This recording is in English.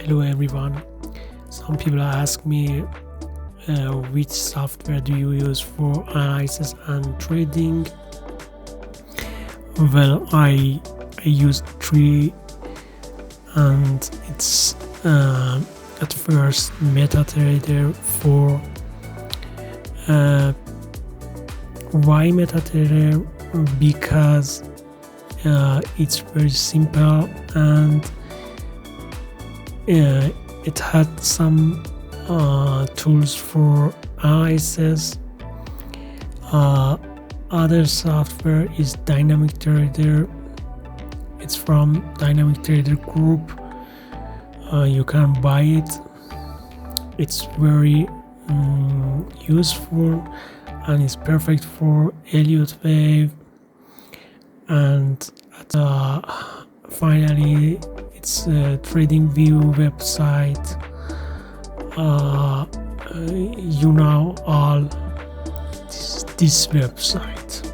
Hello everyone. Some people ask me which software do you use for analysis and trading. Well, I use three, and it's at first MetaTrader for why MetaTrader? Because it's very simple and it had some tools for analysis. Other software is Dynamic Trader. It's from Dynamic Trader Group. You can buy it. It's very useful and it's perfect for Elliott wave. And finally, it's a TradingView website. You know all this website.